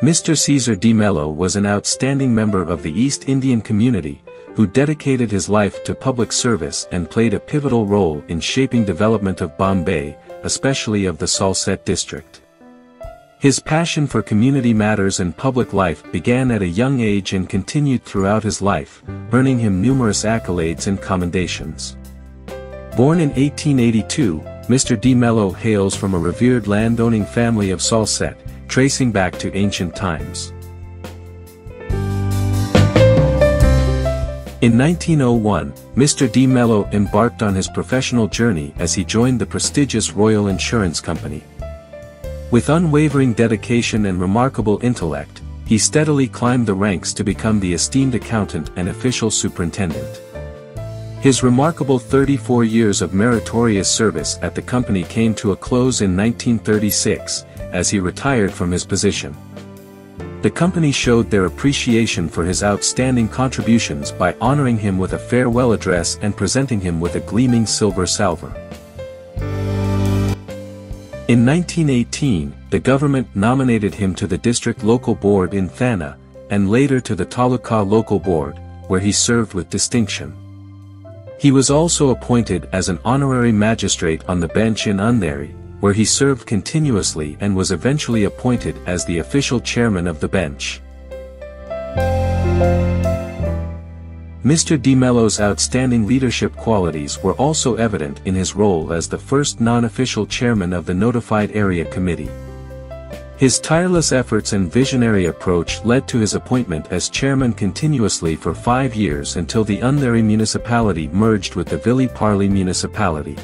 Mr. Ceasar D'Mello was an outstanding member of the East Indian community, who dedicated his life to public service and played a pivotal role in shaping development of Bombay, especially of the Salsette District. His passion for community matters and public life began at a young age and continued throughout his life, earning him numerous accolades and commendations. Born in 1882, Mr. D'Mello hails from a revered landowning family of Salsette, tracing back to ancient times. In 1901, Mr. D'Mello embarked on his professional journey as he joined the prestigious Royal Insurance Company. With unwavering dedication and remarkable intellect, he steadily climbed the ranks to become the esteemed accountant and official superintendent. His remarkable 34 years of meritorious service at the company came to a close in 1936, as he retired from his position. The company showed their appreciation for his outstanding contributions by honoring him with a farewell address and presenting him with a gleaming silver salver. In 1918, the government nominated him to the District Local Board in Thana, and later to the Taluka Local Board, where he served with distinction. He was also appointed as an honorary magistrate on the bench in Andheri, where he served continuously and was eventually appointed as the official chairman of the bench. Mr. D'Mello's outstanding leadership qualities were also evident in his role as the first non-official chairman of the Notified Area Committee. His tireless efforts and visionary approach led to his appointment as chairman continuously for 5 years until the Andheri municipality merged with the Vile Parle Municipality.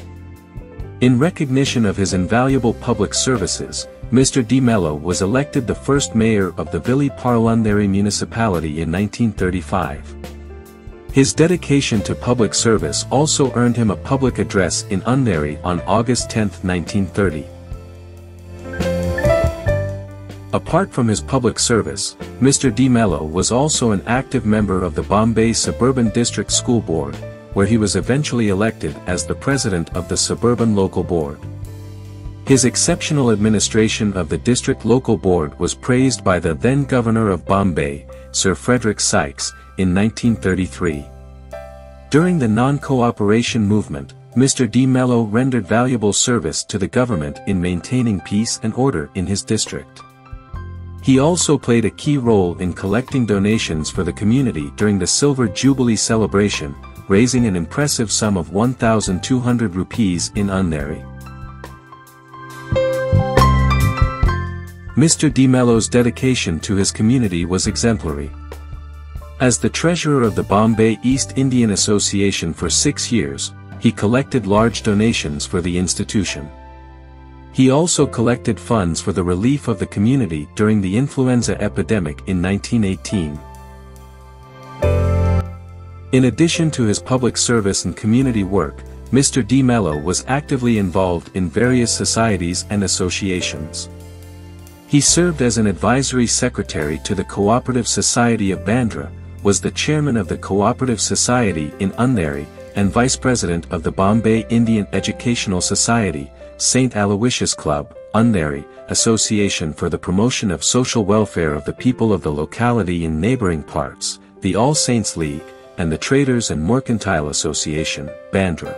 In recognition of his invaluable public services, Mr. D'Mello was elected the first mayor of the Vile Parle-Andheri Municipality in 1935. His dedication to public service also earned him a public address in Andheri on August 10, 1930. Apart from his public service, Mr. D'Mello was also an active member of the Bombay Suburban District School Board, where he was eventually elected as the president of the Suburban Local Board. His exceptional administration of the District Local Board was praised by the then Governor of Bombay, Sir Frederick Sykes, in 1933. During the non-cooperation movement, Mr. D'Mello rendered valuable service to the government in maintaining peace and order in his district. He also played a key role in collecting donations for the community during the Silver Jubilee celebration, raising an impressive sum of 1,200 rupees in Andheri. Mr. D'Mello's dedication to his community was exemplary. As the treasurer of the Bombay East Indian Association for 6 years, he collected large donations for the institution. He also collected funds for the relief of the community during the influenza epidemic in 1918. In addition to his public service and community work, Mr. D'Mello was actively involved in various societies and associations. He served as an advisory secretary to the Cooperative Society of Bandra, was the chairman of the Cooperative Society in Andheri, and vice president of the Bombay Indian Educational Society, St. Aloysius Club, Andheri, Association for the Promotion of Social Welfare of the People of the locality in neighboring parts, the All Saints League, and the Traders and Mercantile Association, Bandra.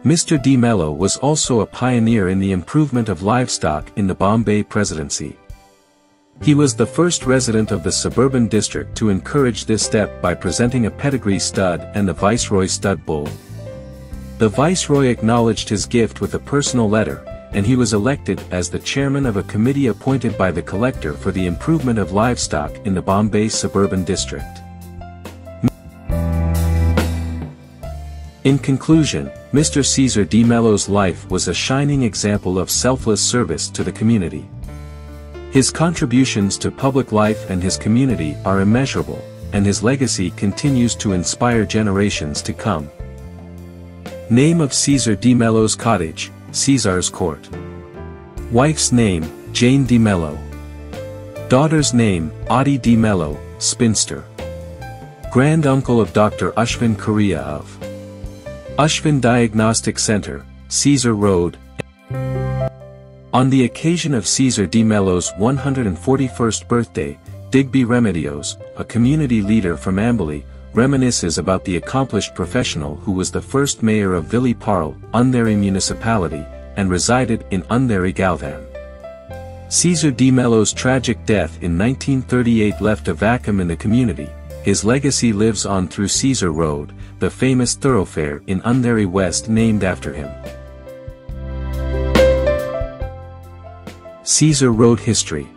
Mr. D'Mello was also a pioneer in the improvement of livestock in the Bombay Presidency. He was the first resident of the suburban district to encourage this step by presenting a pedigree stud and the Viceroy stud bull. The Viceroy acknowledged his gift with a personal letter, and he was elected as the chairman of a committee appointed by the collector for the improvement of livestock in the Bombay Suburban District. In conclusion, Mr. Ceasar D'Mello's life was a shining example of selfless service to the community. His contributions to public life and his community are immeasurable, and his legacy continues to inspire generations to come. Name of Ceasar D'Mello's cottage, Ceasar's Court. Wife's name, Jane D'Mello. Daughter's name, Adi D'Mello, spinster. Granduncle of Dr. Ashwin Correa of Ashwin Diagnostic Center, Ceasar Road. On the occasion of Ceasar D'Mello's 141st birthday, Digby Remedios, a community leader from Amberley, reminisces about the accomplished professional who was the first mayor of Vile Parle-Andheri Municipality, and resided in Andheri Galvan. Ceasar D'Mello's tragic death in 1938 left a vacuum in the community. His legacy lives on through Ceasar Road, the famous thoroughfare in Andheri West named after him. Ceasar Road history.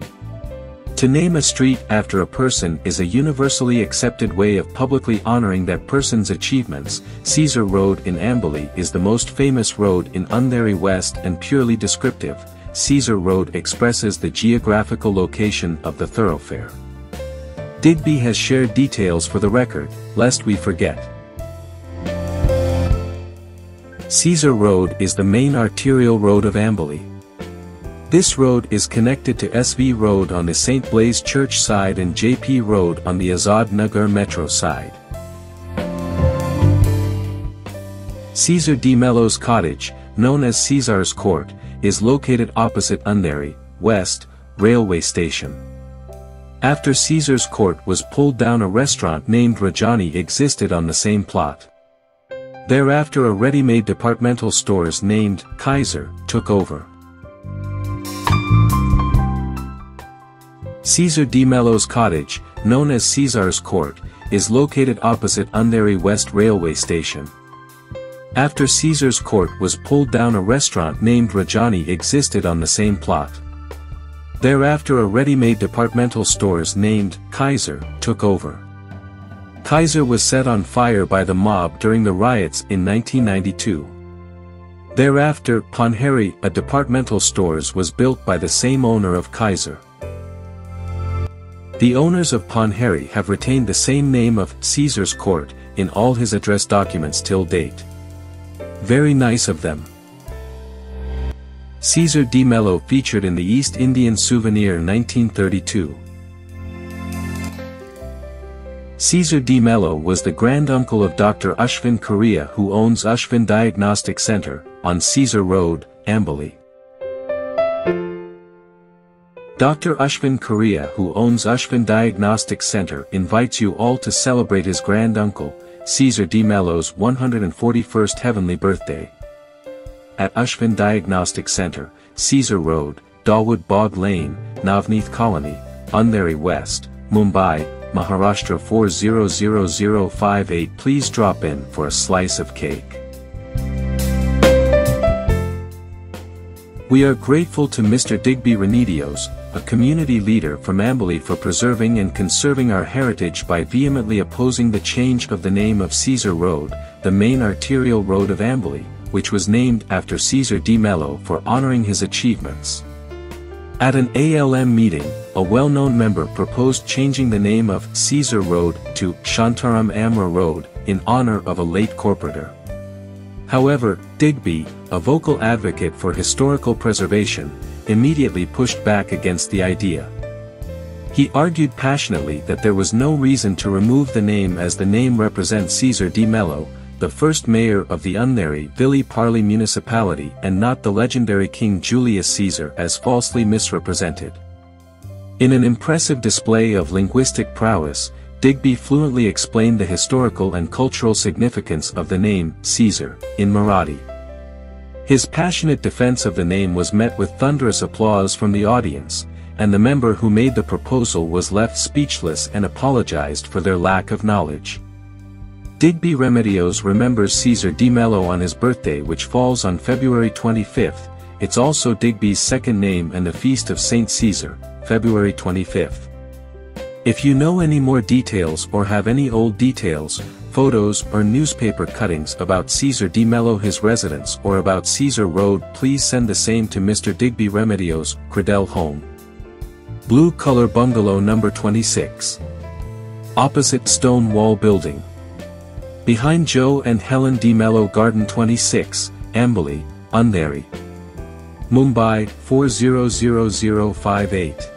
To name a street after a person is a universally accepted way of publicly honoring that person's achievements. Ceasar Road in Amberley is the most famous road in Andheri West and purely descriptive. Ceasar Road expresses the geographical location of the thoroughfare. Digby has shared details for the record, lest we forget. Ceasar Road is the main arterial road of Amberley. This road is connected to SV Road on the St. Blaise Church side and JP Road on the Azad Nagar Metro side. Ceasar D'Mello's cottage, known as Ceasar's Court, is located opposite Andheri West railway station. After Ceasar's Court was pulled down, a restaurant named Rajani existed on the same plot. Thereafter, a ready-made departmental stores named Kaiser took over. Ceasar D'Mello's cottage, known as Ceasar's Court, is located opposite Andheri West railway station. After Ceasar's Court was pulled down, a restaurant named Rajani existed on the same plot. Thereafter, a ready-made departmental stores named Kaiser took over. Kaiser was set on fire by the mob during the riots in 1992. Thereafter, Ponneri, a departmental stores, was built by the same owner of Kaiser. The owners of Ponneri have retained the same name of Ceasar's Court in all his address documents till date. Very nice of them. Ceasar D'Mello featured in the East Indian Souvenir 1932. Ceasar D'Mello was the granduncle of Dr. Ashwin Correa, who owns Ashwin Diagnostic Center on Ceasar Road, Amberley. Dr. Ashwin Correa, who owns Ashwin Diagnostic Center, invites you all to celebrate his granduncle, Ceasar D'Mello's 141st heavenly birthday. At Ashwin Diagnostic Center, Ceasar Road, Dawood Bog Lane, Navneeth Colony, Andheri West, Mumbai, Maharashtra 400058. Please drop in for a slice of cake. We are grateful to Mr. Digby Remedios, a community leader from Amberley, for preserving and conserving our heritage by vehemently opposing the change of the name of Ceasar Road, the main arterial road of Amberley, which was named after Ceasar D'Mello for honoring his achievements. At an ALM meeting, a well-known member proposed changing the name of Ceasar Road to Shantaram Amra Road, in honor of a late corporator. However, Digby, a vocal advocate for historical preservation, immediately pushed back against the idea. He argued passionately that there was no reason to remove the name, as the name represents Ceasar D'Mello, the first mayor of the Andheri Vile Parle Municipality, and not the legendary King Julius Caesar as falsely misrepresented. In an impressive display of linguistic prowess, Digby fluently explained the historical and cultural significance of the name Caesar in Marathi. His passionate defense of the name was met with thunderous applause from the audience, and the member who made the proposal was left speechless and apologized for their lack of knowledge. Digby Remedios remembers Ceasar D'Mello on his birthday, which falls on February 25th. It's also Digby's second name and the feast of Saint Caesar, February 25th. If you know any more details or have any old details, photos or newspaper cuttings about Ceasar D'Mello, his residence, or about Ceasar Road, please send the same to Mr. Digby Remedios, Credell Home. Blue Color Bungalow number 26. Opposite Stone Wall Building. Behind Joe and Helen D'Mello Garden 26, Amberley, Andheri. Mumbai 400058.